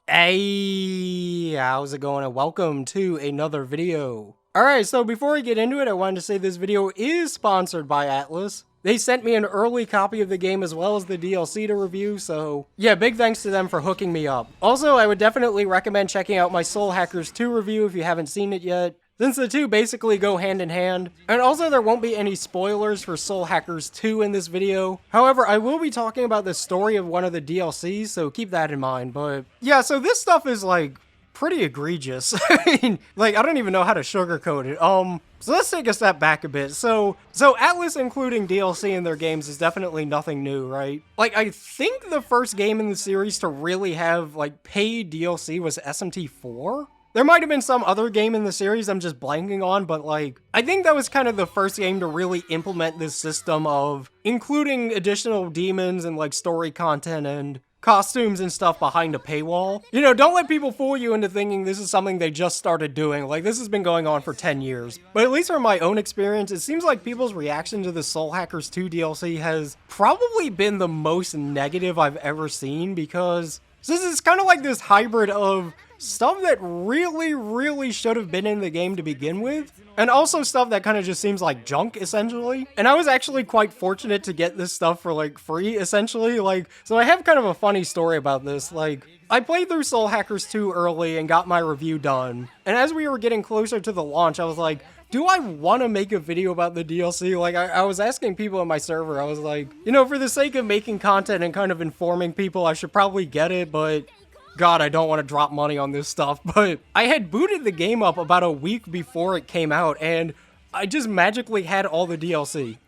Hey, how's it going? And welcome to another video. Alright, so before I get into it, I wanted to say this video is sponsored by Atlas. They sent me an early copy of the game as well as the DLC to review, so yeah, big thanks to them for hooking me up. Also, I would definitely recommend checking out my Soul Hackers 2 review if you haven't seen it yet, since the two basically go hand in hand. And also, there won't be any spoilers for Soul Hackers 2 in this video. However, I will be talking about the story of one of the DLCs, so keep that in mind. But yeah, so this stuff is like pretty egregious. I mean, like, I don't even know how to sugarcoat it. So let's take a step back a bit. So Atlas including DLC in their games is definitely nothing new, right? Like, I think the first game in the series to really have, like, paid DLC was SMT4? There might have been some other game in the series I'm just blanking on, but like, I think that was kind of the first game to really implement this system of including additional demons and like story content and costumes and stuff behind a paywall. You know, don't let people fool you into thinking this is something they just started doing. Like, this has been going on for 10 years. But at least from my own experience, it seems like people's reaction to the Soul Hackers 2 DLC has probably been the most negative I've ever seen, because this is kind of like this hybrid of stuff that really should have been in the game to begin with, and also stuff that kind of just seems like junk, essentially. And I was actually quite fortunate to get this stuff for like free, essentially. Like, so I have kind of a funny story about this. Like, I played through Soul Hackers 2 early and got my review done, and as we were getting closer to the launch, I was like, do I want to make a video about the DLC? Like, I was asking people on my server, I was like, you know, for the sake of making content and kind of informing people, I should probably get it, but God, I don't want to drop money on this stuff. But I had booted the game up about a week before it came out, and I just magically had all the DLC.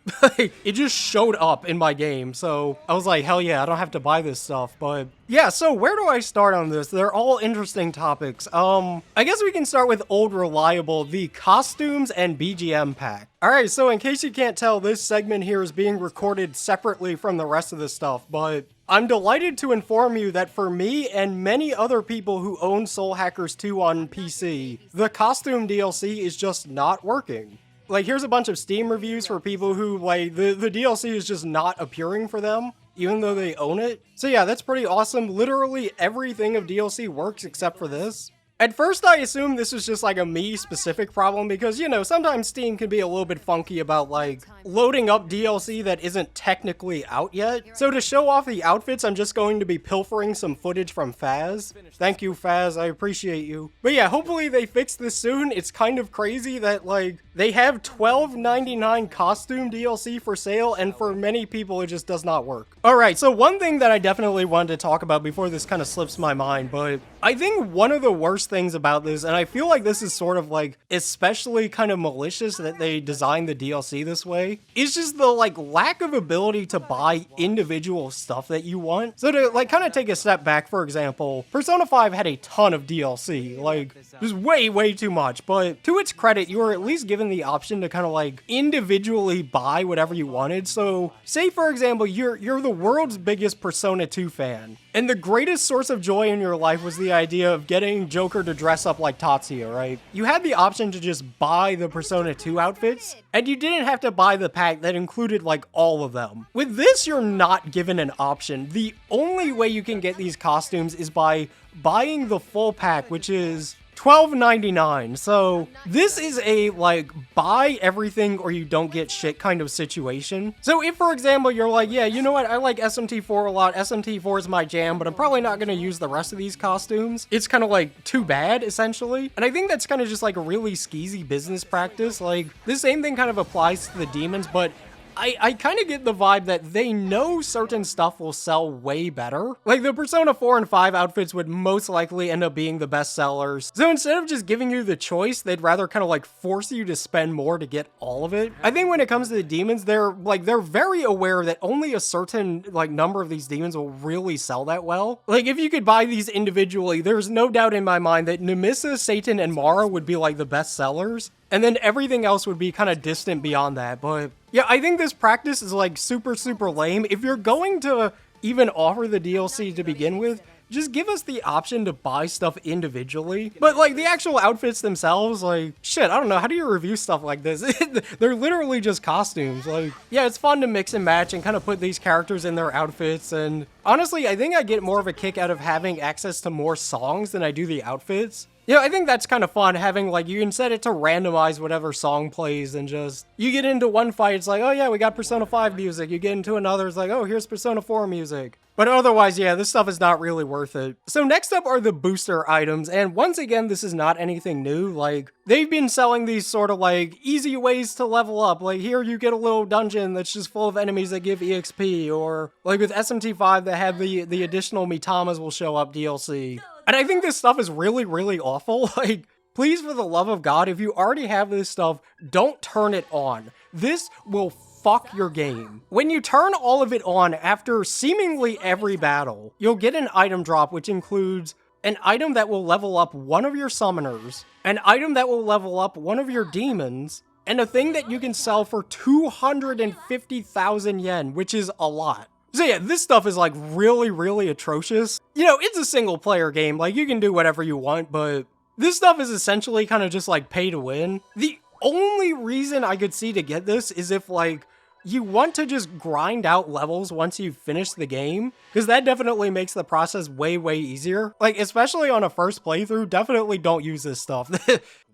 It just showed up in my game, so I was like, hell yeah, I don't have to buy this stuff. But yeah, so where do I start on this? They're all interesting topics. I guess we can start with old reliable, the costumes and BGM pack. Alright, so in case you can't tell, this segment here is being recorded separately from the rest of the stuff, but I'm delighted to inform you that for me and many other people who own Soul Hackers 2 on PC, the costume DLC is just not working. Like, here's a bunch of Steam reviews for people who, like, the DLC is just not appearing for them, even though they own it. So yeah, that's pretty awesome. Literally everything of DLC works except for this. At first, I assumed this was just like a me-specific problem because, you know, sometimes Steam can be a little bit funky about, like, loading up DLC that isn't technically out yet. So to show off the outfits, I'm just going to be pilfering some footage from Faz. Thank you, Faz, I appreciate you. But yeah, hopefully they fix this soon. It's kind of crazy that, like, they have $12.99 costume DLC for sale, and for many people, it just does not work. Alright, so one thing that I definitely wanted to talk about before this kind of slips my mind, but I think one of the worst things about this, and I feel like this is sort of like especially kind of malicious that they designed the DLC this way, is just the like lack of ability to buy individual stuff that you want. So to like kind of take a step back, for example, Persona 5 had a ton of DLC, like just way too much, but to its credit, you were at least given the option to kind of like individually buy whatever you wanted. So say for example, you're the world's biggest Persona 2 fan, and the greatest source of joy in your life was the idea of getting Joker to dress up like Tatsuya, right? You had the option to just buy the Persona 2 outfits, and you didn't have to buy the pack that included like all of them. With this, you're not given an option. The only way you can get these costumes is by buying the full pack, which is $12.99. So this is a like buy everything or you don't get shit kind of situation. So if for example you're like, yeah, you know what, I like SMT4 a lot, SMT4 is my jam, but I'm probably not going to use the rest of these costumes, it's kind of like too bad essentially. And I think that's kind of just like a really skeezy business practice. Like the same thing kind of applies to the demons, but I kind of get the vibe that they know certain stuff will sell way better. Like the Persona 4 and 5 outfits would most likely end up being the best sellers. So instead of just giving you the choice, they'd rather kind of like force you to spend more to get all of it. I think when it comes to the demons, they're very aware that only a certain like number of these demons will really sell that well. Like if you could buy these individually, there's no doubt in my mind that Nemesis, Satan, and Mara would be like the best sellers. And then everything else would be kind of distant beyond that. But yeah, I think this practice is like super lame. If you're going to even offer the DLC to begin with, just give us the option to buy stuff individually. But like the actual outfits themselves, like shit, I don't know, how do you review stuff like this? They're literally just costumes. Like, yeah, it's fun to mix and match and kind of put these characters in their outfits, and Honestly, I think I get more of a kick out of having access to more songs than I do the outfits. Yeah, I think that's kind of fun, having, like, you can set it to randomize whatever song plays, and just, you get into one fight, it's like, oh yeah, we got Persona 5 music. You get into another, it's like, oh, here's Persona 4 music. But otherwise, yeah, this stuff is not really worth it. So next up are the booster items, and once again, this is not anything new. Like, they've been selling these sort of, like, easy ways to level up. Like, here you get a little dungeon that's just full of enemies that give EXP, or, like, with SMT5, they have the additional Mitamas will show up DLC. And I think this stuff is really, really awful. Like, please, for the love of God, if you already have this stuff, don't turn it on. This will fuck your game. When you turn all of it on after seemingly every battle, you'll get an item drop, which includes an item that will level up one of your summoners, an item that will level up one of your demons, and a thing that you can sell for 250,000 yen, which is a lot. So yeah, this stuff is like really, really atrocious. You know, it's a single player game, like you can do whatever you want, but this stuff is essentially kind of just like pay to win. The only reason I could see to get this is if like you want to just grind out levels once you finish the game, because that definitely makes the process way, way easier. Like, especially on a first playthrough, definitely don't use this stuff.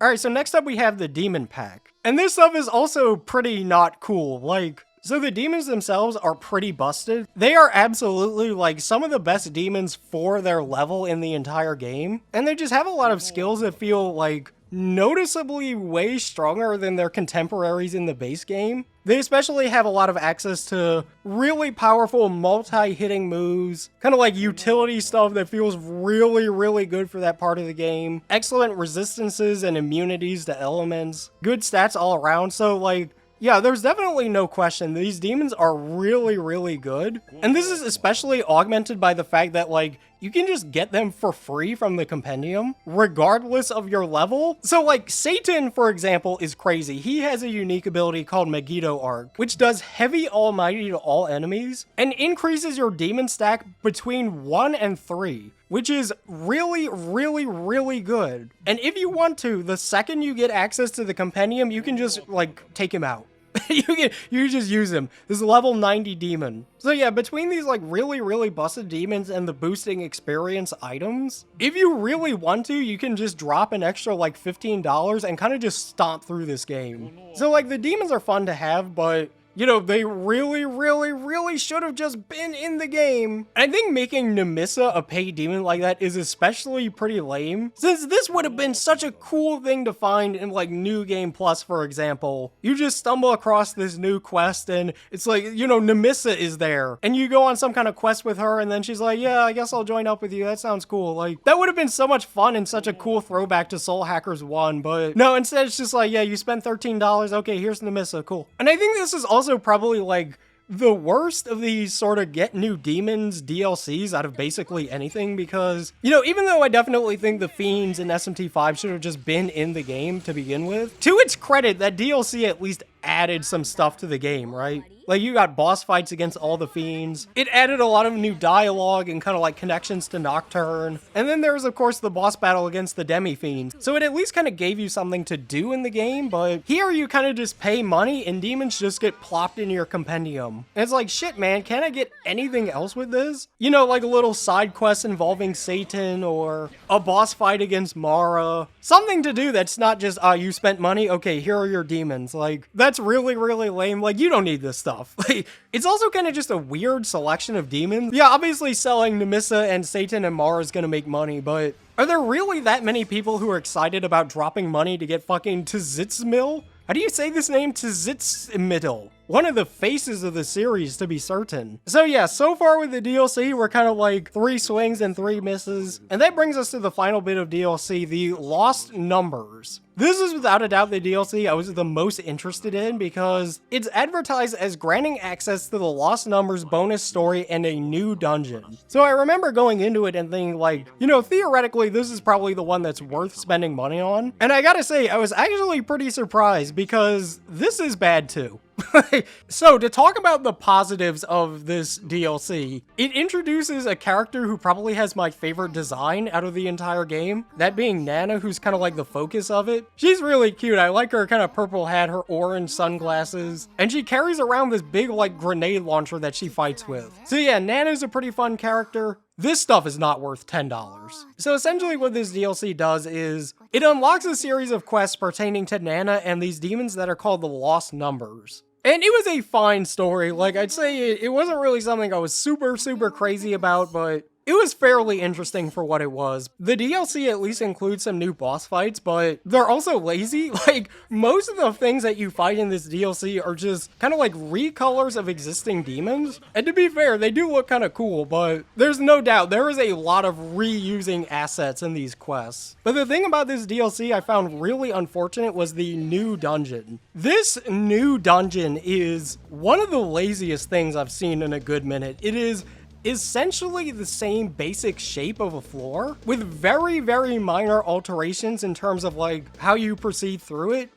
Alright, so next up we have the Demon Pack. And this stuff is also pretty not cool. Like, so the demons themselves are pretty busted. They are absolutely like some of the best demons for their level in the entire game. And they just have a lot of skills that feel like noticeably way stronger than their contemporaries in the base game. They especially have a lot of access to really powerful multi-hitting moves, kind of like utility stuff that feels really, really good for that part of the game. Excellent resistances and immunities to elements, good stats all around, so like, yeah, there's definitely no question these demons are really, really good. And this is especially augmented by the fact that, like, you can just get them for free from the compendium, regardless of your level. So, like, Satan, for example, is crazy. He has a unique ability called Megiddo Arc, which does heavy almighty to all enemies, and increases your demon stack between 1 and 3. Which is really, really, really good. And if you want to, the second you get access to the compendium, you can just, like, take him out. you just use him. This is a level 90 demon. So yeah, between these like really, really busted demons and the boosting experience items, if you really want to, you can just drop an extra like $15 and kind of just stomp through this game. So like the demons are fun to have, but you know, they really, really, really should have just been in the game. I think making Nemissa a paid demon like that is especially pretty lame, since this would have been such a cool thing to find in like New Game Plus, for example. You just stumble across this new quest and it's like, you know, Nemissa is there, and you go on some kind of quest with her and then she's like, yeah, I guess I'll join up with you. That sounds cool. Like, that would have been so much fun and such a cool throwback to Soul Hackers 1, but no, instead it's just like, yeah, you spent $13. Okay, here's Nemissa. Cool. And I think this is also probably like the worst of these sort of get new demons DLCs out of basically anything, because, you know, even though I definitely think the Fiends in SMT5 should have just been in the game to begin with, to its credit, that DLC at least added some stuff to the game, right? Like, you got boss fights against all the Fiends. It added a lot of new dialogue and kind of like connections to Nocturne. And then there's, of course, the boss battle against the Demi-Fiends. So it at least kind of gave you something to do in the game, but here you kind of just pay money and demons just get plopped into your compendium. And it's like, shit, man, can I get anything else with this? You know, like a little side quest involving Satan or a boss fight against Mara. Something to do that's not just, you spent money, okay, here are your demons. Like, that's really, really lame. Like, you don't need this stuff. Like, it's also kind of just a weird selection of demons. Yeah, obviously selling Nemissa and Satan and Mara is gonna make money, but are there really that many people who are excited about dropping money to get fucking Tzitzmil? How do you say this name? Tzitzmittel. One of the faces of the series, to be certain. So yeah, so far with the DLC, we're kind of like 3 swings and 3 misses. And that brings us to the final bit of DLC, the Lost Numbers. This is without a doubt the DLC I was the most interested in, because it's advertised as granting access to the Lost Numbers bonus story and a new dungeon. So I remember going into it and thinking like, you know, theoretically this is probably the one that's worth spending money on. And I gotta say, I was actually pretty surprised, because this is bad too. So, to talk about the positives of this DLC, it introduces a character who probably has my favorite design out of the entire game, that being Nana, who's kind of like the focus of it. She's really cute. I like her kind of purple hat, her orange sunglasses, and she carries around this big like grenade launcher that she fights with. So yeah, Nana's a pretty fun character. This stuff is not worth $10. So essentially what this DLC does is, it unlocks a series of quests pertaining to Nana and these demons that are called the Lost Numbers. And it was a fine story. Like, I'd say it wasn't really something I was super crazy about, but it was fairly interesting for what it was. The DLC at least includes some new boss fights, but they're also lazy. Like, most of the things that you fight in this DLC are just kind of like recolors of existing demons. And to be fair, they do look kind of cool, but there's no doubt there is a lot of reusing assets in these quests. But the thing about this DLC I found really unfortunate was the new dungeon. This new dungeon is one of the laziest things I've seen in a good minute. It is essentially the same basic shape of a floor with very minor alterations in terms of like how you proceed through it,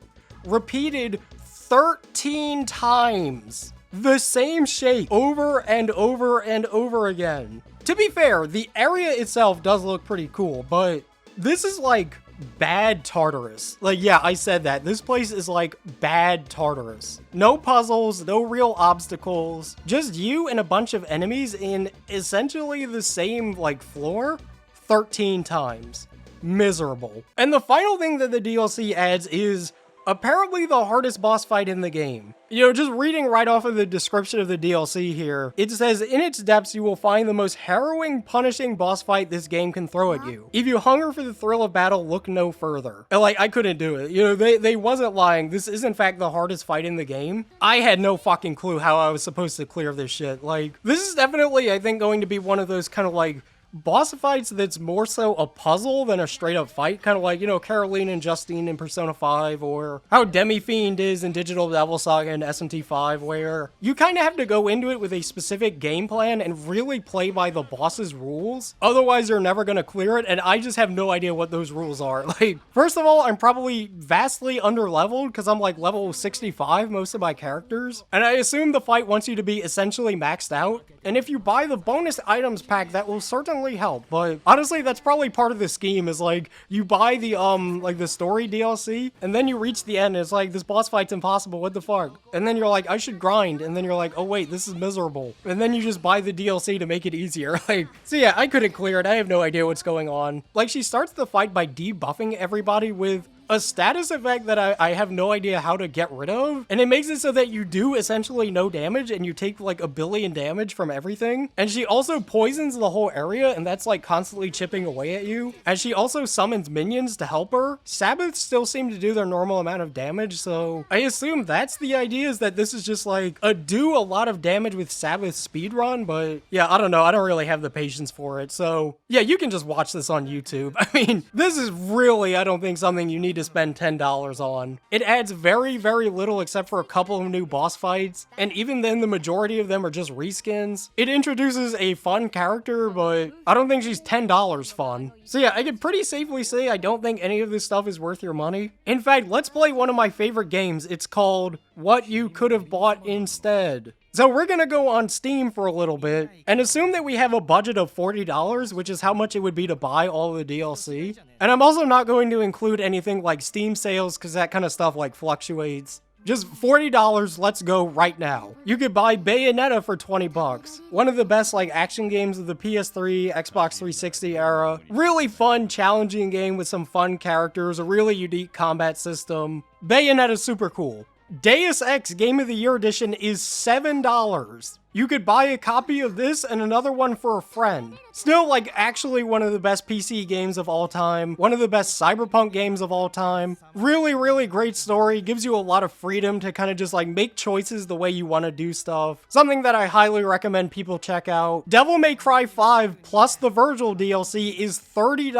repeated 13 times. The same shape over and over again. To be fair, the area itself does look pretty cool, but this is like bad Tartarus. Like, yeah, I said that. This place is like bad Tartarus. No puzzles, no real obstacles, just you and a bunch of enemies in essentially the same like floor 13 times. Miserable. And the final thing that the DLC adds is apparently the hardest boss fight in the game. You know, just reading right off of the description of the DLC here, it says, in its depths you will find the most harrowing, punishing boss fight this game can throw at you. If you hunger for the thrill of battle, look no further. And like, I couldn't do it. You know, they wasn't lying. This is in fact the hardest fight in the game. I had no fucking clue how I was supposed to clear this shit. Like, this is definitely, I think, going to be one of those kind of like boss fights that's more so a puzzle than a straight up fight, kind of like, you know, Caroline and Justine in Persona 5, or how Demi-Fiend is in Digital Devil Saga and SMT5, where you kind of have to go into it with a specific game plan and really play by the boss's rules, otherwise you're never gonna clear it, and I just have no idea what those rules are. Like, first of all, I'm probably vastly under-leveled, because I'm like level 65 most of my characters, and I assume the fight wants you to be essentially maxed out, and if you buy the bonus items pack, that will certainly help, but honestly that's probably part of the scheme, is like you buy the like the story DLC and then you reach the end and it's like, this boss fight's impossible, what the fuck, and then you're like, I should grind, and then you're like, oh wait, this is miserable, and then you just buy the DLC to make it easier. Like, so yeah, I couldn't clear it. I have no idea what's going on. Like, she starts the fight by debuffing everybody with a status effect that I have no idea how to get rid of, and it makes it so that you do essentially no damage and you take like 1 billion damage from everything. And she also poisons the whole area, and that's like constantly chipping away at you. And she also summons minions to help her. Sabbaths still seem to do their normal amount of damage, so I assume that's the idea, is that this is just like do a lot of damage with Sabbath speedrun, but yeah, I don't know, I don't really have the patience for it, so yeah, you can just watch this on YouTube. I mean, this is really, I don't think, something you need to spend $10 on. It adds very little except for a couple of new boss fights, and even then the majority of them are just reskins. It introduces a fun character, but I don't think she's $10 fun. So yeah, I could pretty safely say I don't think any of this stuff is worth your money. In fact, let's play one of my favorite games. It's called What You Could Have Bought Instead. So we're gonna go on Steam for a little bit and assume that we have a budget of $40, which is how much it would be to buy all of the DLC. And I'm also not going to include anything like Steam sales, because that kind of stuff like fluctuates. Just $40, let's go right now. You could buy Bayonetta for 20 bucks. One of the best like action games of the PS3, Xbox 360 era. Really fun, challenging game with some fun characters, a really unique combat system. Bayonetta's super cool. Deus Ex Game of the Year Edition is $7. You could buy a copy of this and another one for a friend. Still, like, actually one of the best PC games of all time. One of the best Cyberpunk games of all time. Really great story. Gives you a lot of freedom to kind of just, like, make choices the way you want to do stuff. Something that I highly recommend people check out. Devil May Cry 5 plus the Virgil DLC is $30.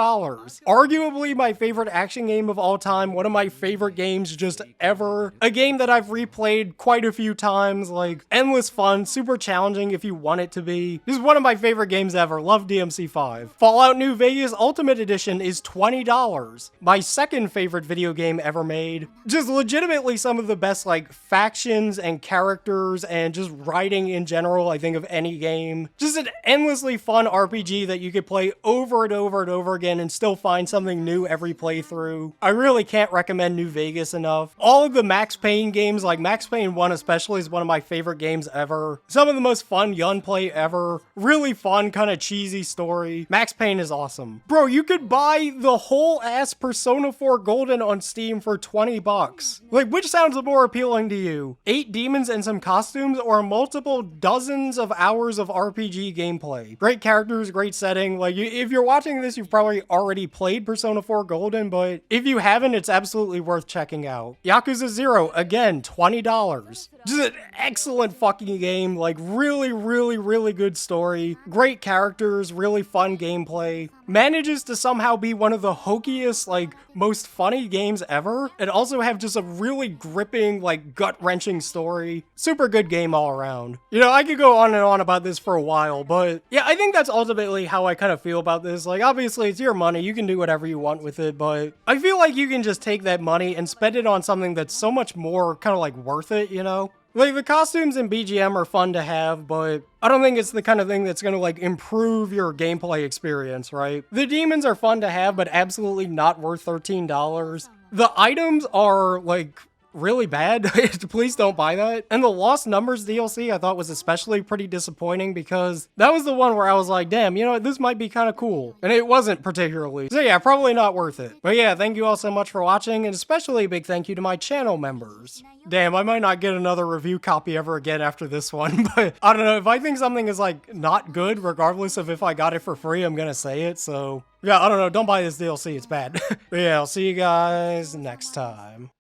Arguably my favorite action game of all time. One of my favorite games just ever. A game that I've replayed quite a few times. Like, endless fun, super challenging if you want it to be. This is one of my favorite games ever. Love DMC5. Fallout New Vegas Ultimate Edition is $20. My second favorite video game ever made. Just legitimately some of the best like factions and characters and just writing in general, I think, of any game. Just an endlessly fun RPG that you could play over and over and over again and still find something new every playthrough. I really can't recommend New Vegas enough. All of the Max Payne games, like Max Payne 1 especially, is one of my favorite games ever. Some of the most fun gunplay ever. Really fun, kind of cheesy story. Max Payne is awesome. Bro, you could buy the whole ass Persona 4 Golden on Steam for 20 bucks. Like, which sounds more appealing to you? 8 demons and some costumes, or multiple dozens of hours of RPG gameplay? Great characters, great setting. Like, if you're watching this, you've probably already played Persona 4 Golden, but if you haven't, it's absolutely worth checking out. Yakuza 0, again, $20. Just an excellent fucking game. Like, really, really, really good story. Great characters, really fun gameplay. Manages to somehow be one of the hokiest, like, most funny games ever, and also have just a really gripping, like, gut-wrenching story. Super good game all around. You know, I could go on and on about this for a while, but yeah, I think that's ultimately how I kind of feel about this. Like, obviously, it's your money. You can do whatever you want with it, but I feel like you can just take that money and spend it on something that's so much more kind of, like, worth it, you know? Like, the costumes in BGM are fun to have, but I don't think it's the kind of thing that's gonna, like, improve your gameplay experience, right? The demons are fun to have, but absolutely not worth $13. The items are, like, really bad. Please don't buy that. And the Lost Numbers DLC I thought was especially pretty disappointing because that was the one where I was like, damn, you know what, this might be kind of cool. And it wasn't particularly. So yeah, probably not worth it. But yeah, thank you all so much for watching, and especially a big thank you to my channel members. Damn, I might not get another review copy ever again after this one, but I don't know, if I think something is like not good, regardless of if I got it for free, I'm gonna say it, so yeah, I don't know, don't buy this DLC, it's bad. But yeah, I'll see you guys next time.